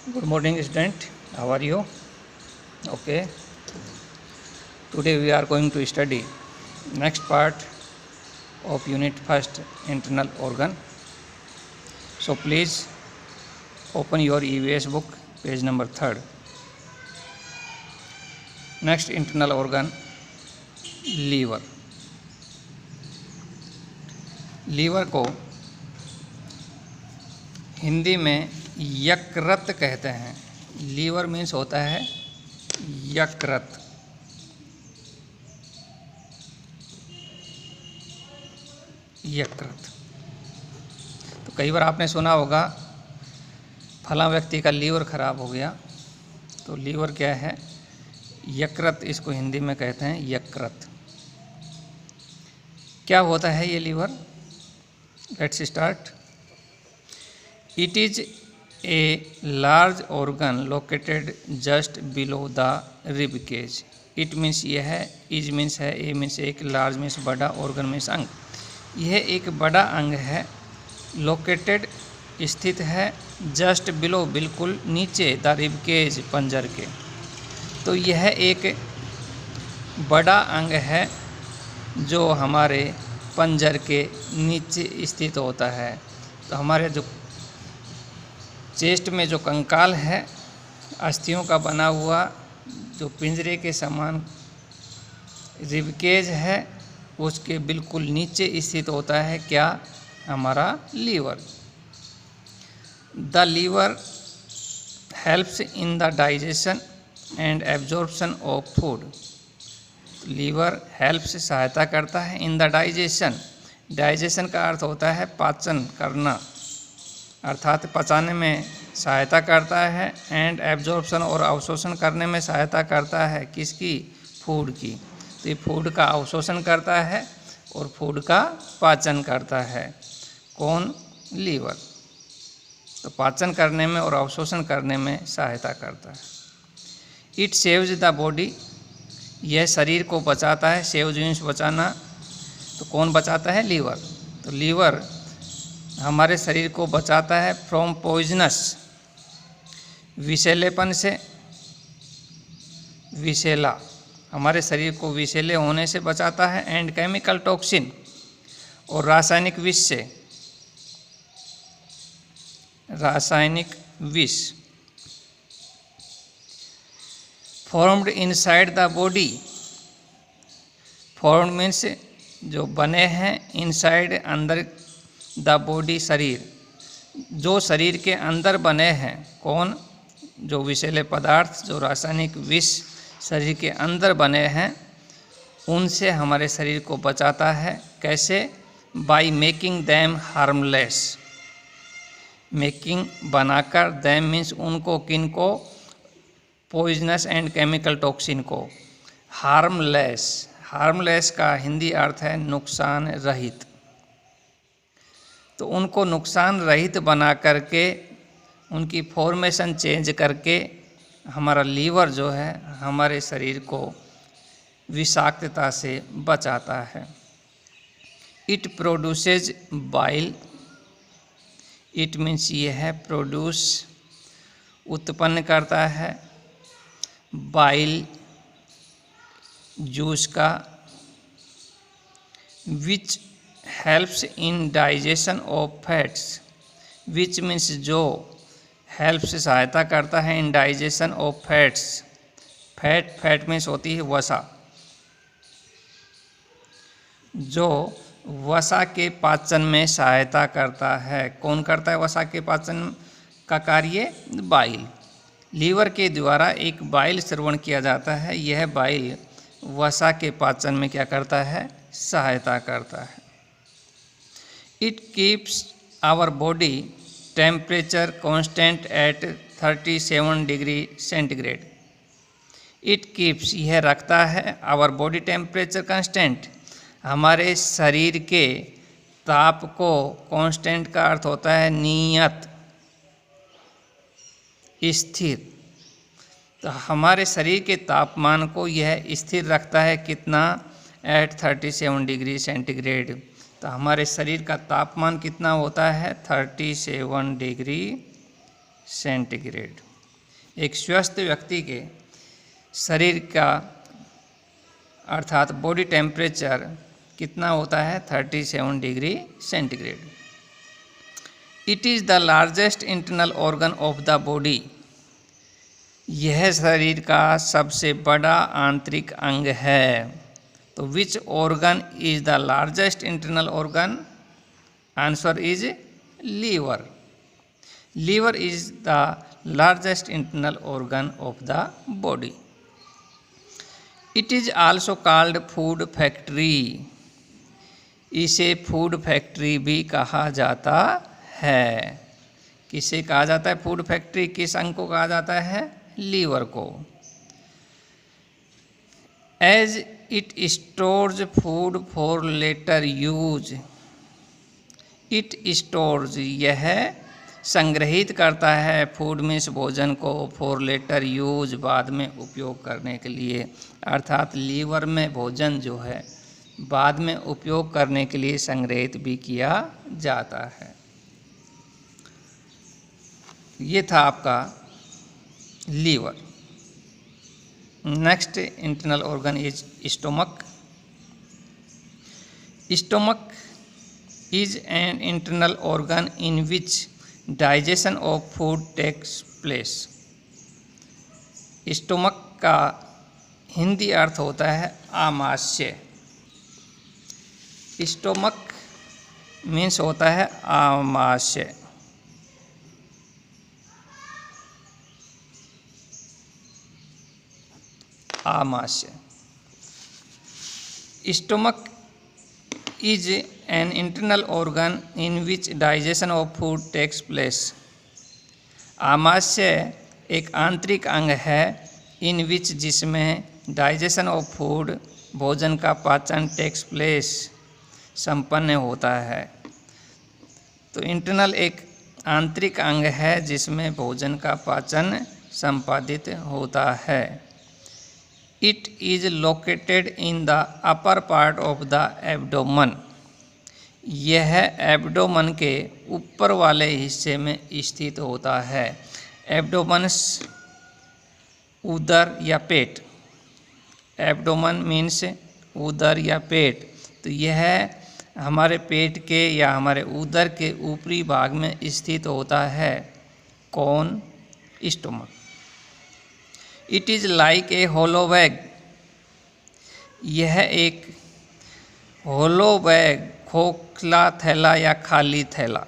Good morning, student. How are you? Okay. Today we are going to study next part of Unit First, internal organ. So please open your EVS book, page number 3rd. Next internal organ, liver. Liver को हिंदी में यकृत कहते हैं. Liver means होता है यकृत. यकृत. तो कई बार आपने सुना होगा फला व्यक्ति का लीवर खराब हो गया. तो लीवर क्या है? यकृत. इसको हिंदी में कहते हैं यकृत. क्या होता है ये liver? Let's start. It is a large organ located just below the rib cage. It means यह है, इज मीन्स है, ए मीन्स एक, लार्ज मीन्स बड़ा, ऑर्गन मीन्स अंग. यह एक बड़ा अंग है. लोकेटेड स्थित है, जस्ट बिलो बिल्कुल नीचे, द रिब केज पंजर के. तो यह एक बड़ा अंग है जो हमारे पंजर के नीचे स्थित होता है. तो हमारे जो चेस्ट में जो कंकाल है, अस्थियों का बना हुआ जो पिंजरे के समान रिबकेज है, उसके बिल्कुल नीचे स्थित होता है क्या? हमारा liver. The liver helps in the digestion and absorption of food. Liver helps सहायता करता है इन द डाइजेशन. डाइजेशन का अर्थ होता है पाचन करना, अर्थात पचाने में सहायता करता है. एंड एब्जॉर्प्शन और अवशोषण करने में सहायता करता है. किसकी? फूड की. तो ये फूड का अवशोषण करता है और फूड का पाचन करता है. कौन? लीवर. तो पाचन करने में और अवशोषण करने में सहायता करता है. It saves the body. यह शरीर को बचाता है. सेव मीन्स बचाना. तो कौन बचाता है? लीवर. तो लीवर हमारे शरीर को बचाता है फ्रॉम पॉइजनस, विषैलेपन से. विषैला, हमारे शरीर को विषैले होने से बचाता है. एंड केमिकल टॉक्सिन, और रासायनिक विष से. रासायनिक विष. Formed inside the body. Formed means जो बने हैं, इनसाइड अंदर, द बॉडी शरीर, जो शरीर के अंदर बने हैं. कौन? जो विषैले पदार्थ, जो रासायनिक विष शरीर के अंदर बने हैं, उनसे हमारे शरीर को बचाता है. कैसे? By making them harmless. Making बनाकर, दैम मीन्स उनको, किनको? पॉइजनस एंड केमिकल टॉक्सिन को. हार्मलेस. हार्मलेस का हिंदी अर्थ है नुकसान रहित. तो उनको नुकसान रहित बना करके, उनकी फॉर्मेशन चेंज करके हमारा लीवर जो है हमारे शरीर को विषाक्तता से बचाता है. It produces bile. It means ये है प्रोड्यूस, उत्पन्न करता है, बाइल जूस का. Which helps in digestion of fats. Which means जो, हेल्प्स सहायता करता है in digestion of fats. Fat, fat means होती है वसा. जो वसा के पाचन में सहायता करता है. कौन करता है वसा के पाचन का कार्य? बाइल. लीवर के द्वारा एक बाइल श्रवण किया जाता है. यह बाइल वसा के पाचन में क्या करता है? सहायता करता है. It keeps our body temperature constant at 37 degree centigrade. It keeps, यह रखता है, आवर बॉडी टेम्परेचर कांस्टेंट, हमारे शरीर के ताप को. कांस्टेंट का अर्थ होता है नियत, स्थिर. तो हमारे शरीर के तापमान को यह स्थिर रखता है. कितना? At 37 degree centigrade. तो हमारे शरीर का तापमान कितना होता है? 37 डिग्री सेंटीग्रेड. एक स्वस्थ व्यक्ति के शरीर का अर्थात बॉडी टेम्परेचर कितना होता है 37 degree centigrade. It is the largest internal organ of the body. यह शरीर का सबसे बड़ा आंतरिक अंग है। तो which organ is the largest internal organ? Answer is liver. Liver is the largest internal organ of the body. It is also called food factory. इसे फूड फैक्ट्री भी कहा जाता है। किसे कहा जाता है फूड फैक्ट्री? किस अंग को कहा जाता है? लीवर को। As it stores food for later use. It stores, यह संग्रहित करता है फूड मीन्स भोजन को, फॉर लेटर यूज, बाद में उपयोग करने के लिए। अर्थात लीवर में भोजन जो है बाद में उपयोग करने के लिए संग्रहित भी किया जाता है। ये था आपका liver. Next internal organ is stomach. Stomach is an internal organ in which digestion of food takes place. Stomach का हिंदी अर्थ होता है आमाशय। स्टोमक मीन्स होता है आमाशय। आमाशय। Stomach is an internal organ in which digestion of food takes place. आमाशय एक आंतरिक अंग है इन विच, जिसमें डाइजेशन ऑफ फूड, भोजन का पाचन, टेक्स प्लेस, संपन्न होता है। तो इंटरनल एक आंतरिक अंग है जिसमें भोजन का पाचन संपादित होता है। It is located in the upper part of the abdomen. यह एब्डोमन के ऊपर वाले हिस्से में स्थित होता है। एब्डोमन्स उदर या पेट। एब्डोमन मीन्स उदर या पेट। तो यह हमारे पेट के या हमारे उदर के ऊपरी भाग में स्थित होता है। कौन? Stomach. It is like a hollow bag. यह एक होलो बैग, खोखला थैला या खाली थैला।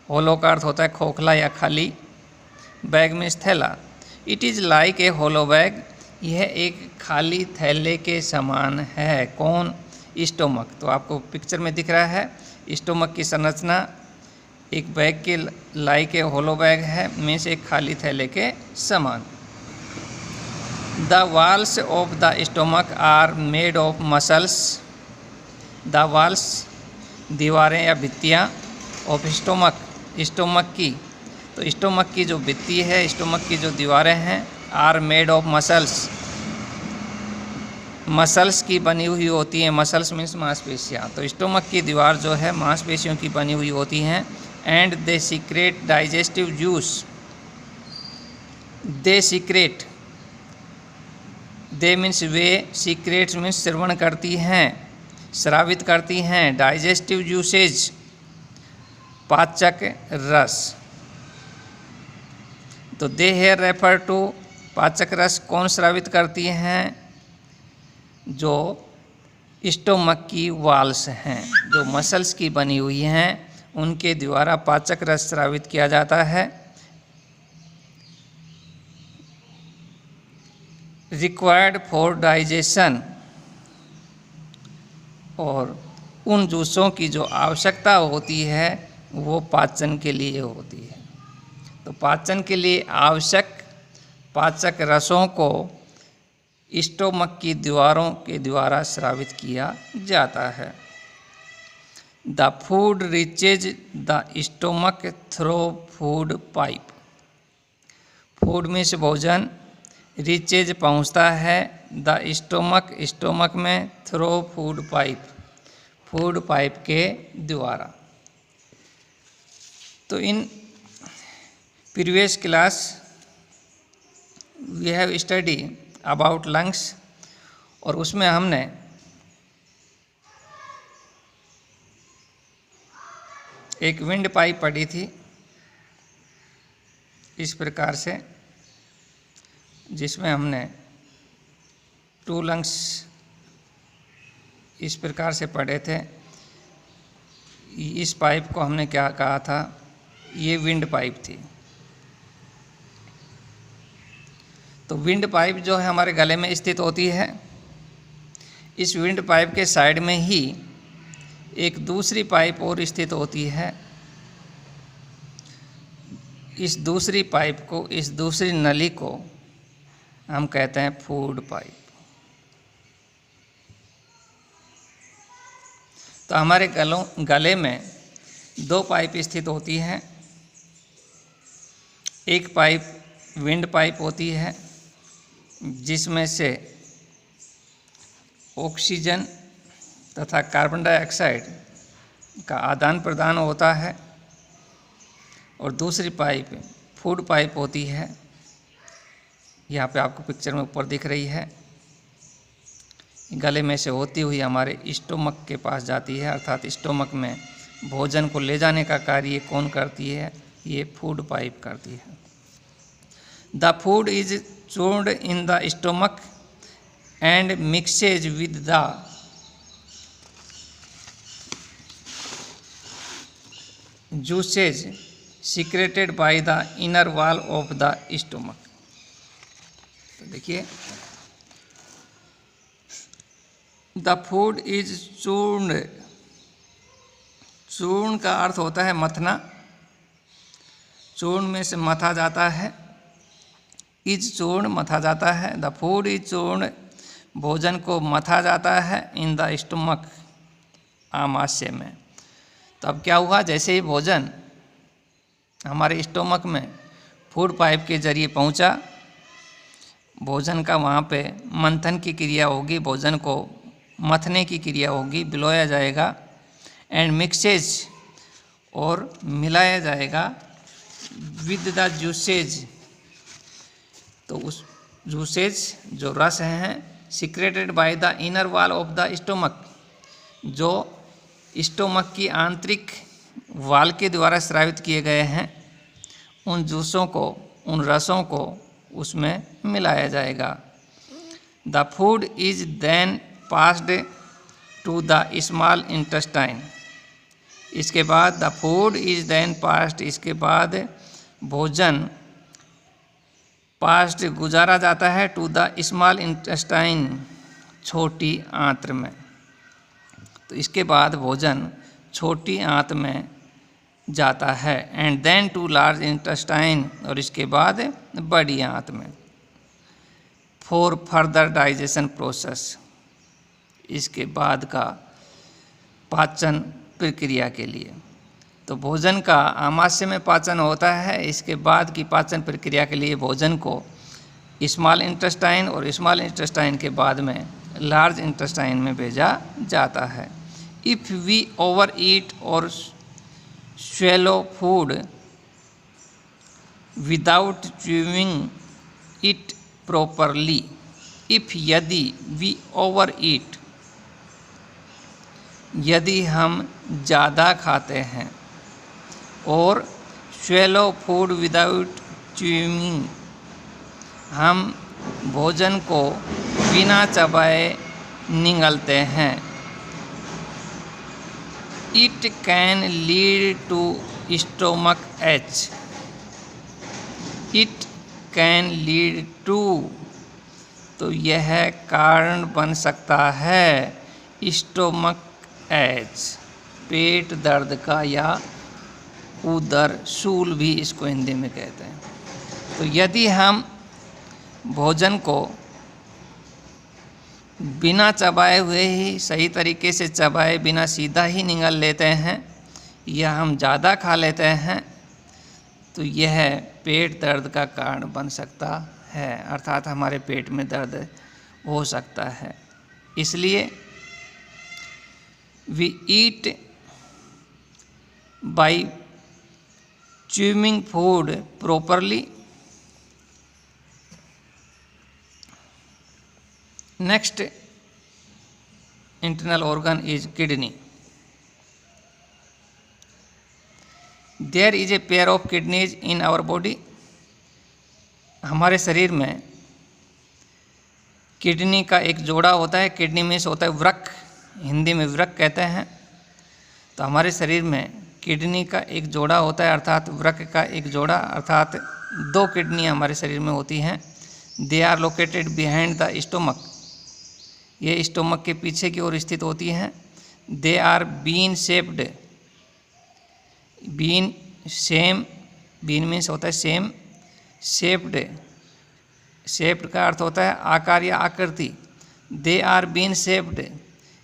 होलो का अर्थ होता है खोखला या खाली, बैग मीन्स थैला। It is like a hollow bag. यह एक खाली थैले के समान है। कौन? स्टोमक। तो आपको पिक्चर में दिख रहा है स्टोमक की संरचना एक बैग के लाइक ए होलो बैग है, मीन्स एक खाली थैले के समान। The walls of the stomach are made of muscles. The walls, दीवारें या भित्तियाँ, ऑफ स्टोमक, स्टोमक की। तो स्टोमक की जो भित्ती है, स्टोमक की जो दीवारें हैं, are made of muscles, muscles की बनी हुई होती हैं। मसल्स मीन्स मांसपेशियाँ। तो स्टोमक की दीवार जो है मांसपेशियों की बनी हुई होती हैं। And they secrete digestive juice. They secrete, they means वे, सीक्रेट्स मीन्स श्रवण करती हैं, स्रावित करती हैं। डाइजेस्टिव जूसेज, पाचक रस। तो दे हेयर रेफर टू, पाचक रस कौन स्रावित करती हैं? जो स्टोमक की वाल्स हैं, जो मसल्स की बनी हुई हैं, उनके द्वारा पाचक रस स्रावित किया जाता है। रिक्वायर्ड फॉर डाइजेशन, और उन जूसों की जो आवश्यकता होती है वो पाचन के लिए होती है। तो पाचन के लिए आवश्यक पाचक रसों को स्टोमक की दीवारों के द्वारा स्रावित किया जाता है। The food reaches the stomach through food pipe. Food means भोजन, रीचेज पहुंचता है, द स्टोमक, स्टोमक में, through food pipe, food pipe के द्वारा। तो in previous class we have study about lungs, और उसमें हमने एक विंड पाइप पढ़ी थी इस प्रकार से, जिसमें हमने 2 लंग्स इस प्रकार से पढ़े थे। इस पाइप को हमने क्या कहा था, ये विंड पाइप थी। तो विंड पाइप जो है हमारे गले में स्थित होती है। इस विंड पाइप के साइड में ही एक दूसरी पाइप और स्थित होती है। इस दूसरी पाइप को, इस दूसरी नली को हम कहते हैं फूड पाइप। तो हमारे गले में 2 पाइप स्थित होती हैं। एक पाइप विंड पाइप होती है, जिसमें से ऑक्सीजन तथा कार्बन डाइऑक्साइड का आदान प्रदान होता है, और दूसरी पाइप फूड पाइप होती है। यहाँ पे आपको पिक्चर में ऊपर दिख रही है। गले में से होती हुई हमारे स्टोमक के पास जाती है, अर्थात स्टोमक में भोजन को ले जाने का कार्य कौन करती है, ये फूड पाइप करती है। The food is chord in the stomach and mixes with the juices secreted by the inner wall of the stomach। तो देखिए, द फूड इज चूर्ण। चूर्ण का अर्थ होता है मथना। चूर्ण में से मथा जाता है, इज चूर्ण मथा जाता है। द फूड इज चूर्ण, भोजन को मथा जाता है इन द स्टोमक, आमाशय में। तो अब क्या हुआ, जैसे ही भोजन हमारे स्टोमक में फूड पाइप के जरिए पहुंचा, भोजन का वहाँ पे मंथन की क्रिया होगी, भोजन को मथने की क्रिया होगी, बिलोया जाएगा, एंड मिक्सेज, और मिलाया जाएगा, विद द जूसेज। तो उस जूसेज जो रस हैं, secreted by the inner wall of the stomach, जो स्टोमक की आंतरिक वाल के द्वारा स्रावित किए गए हैं, उन जूसों को, उन रसों को उसमें मिलाया जाएगा। The food is then passed to the small intestine. इसके बाद the food is then passed, इसके बाद भोजन पास्ड गुजारा जाता है, टू द स्मॉल इंटेस्टाइन, छोटी आंत्र में। तो इसके बाद भोजन छोटी आंत में जाता है, and then to large intestine, और इसके बाद बड़ी आंत में, फॉर फर्दर डाइजेशन प्रोसेस, इसके बाद का पाचन प्रक्रिया के लिए। तो भोजन का आमाशय में पाचन होता है, इसके बाद की पाचन प्रक्रिया के लिए भोजन को स्मॉल इंटेस्टाइन, और स्मॉल इंटेस्टाइन के बाद में लार्ज इंटेस्टाइन में भेजा जाता है। इफ़ वी ओवर ईट और swallow food without chewing it properly, if यदि we overeat, यदि हम ज़्यादा खाते हैं, और swallow food without chewing, हम भोजन को बिना चबाए निगलते हैं, it can lead to stomach ache, it can lead to, तो यह कारण बन सकता है स्टोमक एच, पेट दर्द का, या उदर शूल भी इसको हिंदी में कहते हैं। तो यदि हम भोजन को बिना चबाए हुए ही, सही तरीके से चबाए बिना सीधा ही निगल लेते हैं, या हम ज़्यादा खा लेते हैं, तो यह पेट दर्द का कारण बन सकता है, अर्थात हमारे पेट में दर्द हो सकता है। इसलिए we eat by chewing food properly, Next internal organ is kidney. There is a pair of kidneys in our body. हमारे शरीर में किडनी का एक जोड़ा होता है. किडनी मीन्स होता है वृक्क, हिंदी में वृक्क कहते हैं. तो हमारे शरीर में किडनी का एक जोड़ा होता है, अर्थात वृक्क का एक जोड़ा, अर्थात 2 किडनी हमारे शरीर में होती हैं. They are located behind the stomach. ये स्टोमक के पीछे की ओर स्थित होती हैं. They are bean shaped. Bean सेम, बीन मीन्स होता है सेम. शेप्ड, शेप्ड का अर्थ होता है आकार या आकृति. They are bean shaped.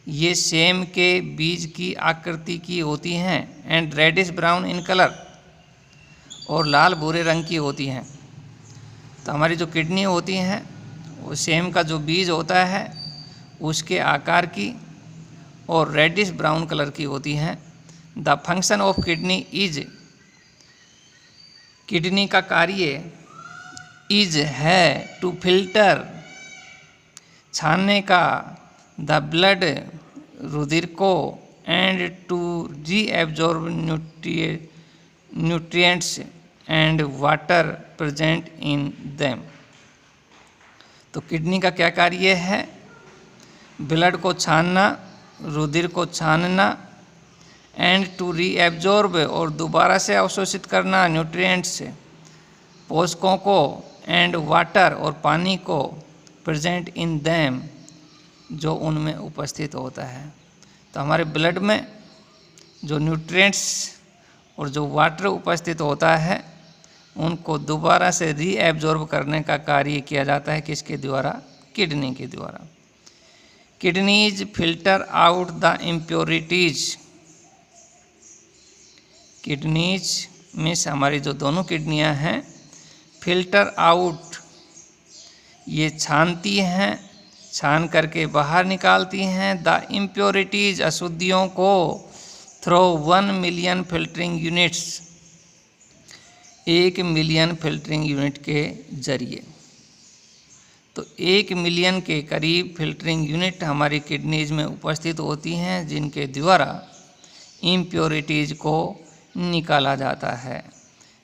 ये सेम के बीज की आकृति की होती हैं. And reddish brown in colour, और लाल भूरे रंग की होती हैं. तो हमारी जो किडनी होती हैं वो सेम का जो बीज होता है उसके आकार की और रेडिश ब्राउन कलर की होती हैं. The function of kidney is, kidney का कार्य इज है टू फिल्टर, छानने का, द ब्लड, रुधिर को, and to reabsorb nutrients and water present in them. तो किडनी का क्या कार्य है? ब्लड को छानना, रुधिर को छानना, एंड टू रीएब्जॉर्ब, और दोबारा से अवशोषित करना न्यूट्रिएंट्स, पोषकों को, एंड वाटर, और पानी को, प्रेजेंट इन दैम, जो उनमें उपस्थित होता है. तो हमारे ब्लड में जो न्यूट्रिएंट्स और जो वाटर उपस्थित होता है उनको दोबारा से रीएब्जॉर्ब करने का कार्य किया जाता है. किसके द्वारा? किडनी के द्वारा. Kidneys filter out the impurities. Kidneys means हमारी जो दोनों किडनियां हैं, फिल्टर आउट, ये छानती हैं, छान करके बाहर निकालती हैं द इम्प्योरिटीज, अशुद्धियों को, through 1 million filtering units, 1 million filtering unit के जरिए. तो 1 मिलियन के करीब फिल्टरिंग यूनिट हमारी किडनीज में उपस्थित होती हैं जिनके द्वारा इम्प्योरिटीज को निकाला जाता है.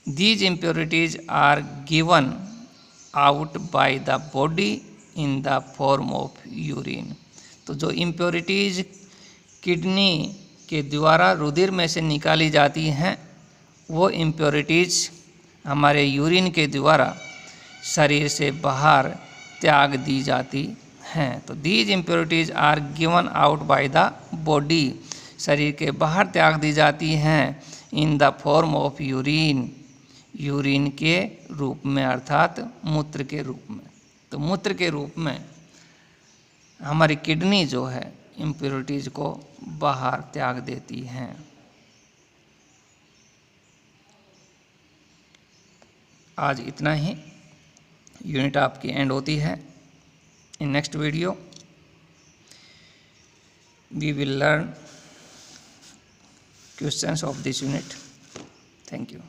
These impurities are given out by the body in the form of urine. तो जो इम्प्योरिटीज किडनी के द्वारा रुधिर में से निकाली जाती हैं वो इम्प्योरिटीज हमारे यूरिन के द्वारा शरीर से बाहर त्याग दी जाती हैं. तो these impurities are given out by the body, शरीर के बाहर त्याग दी जाती हैं in the form of urine, urine के रूप में, अर्थात मूत्र के रूप में. तो मूत्र के रूप में हमारी किडनी जो है इम्प्योरिटीज को बाहर त्याग देती हैं. आज इतना ही, यूनिट आपकी एंड होती है. In next video we will learn questions of this unit. Thank you.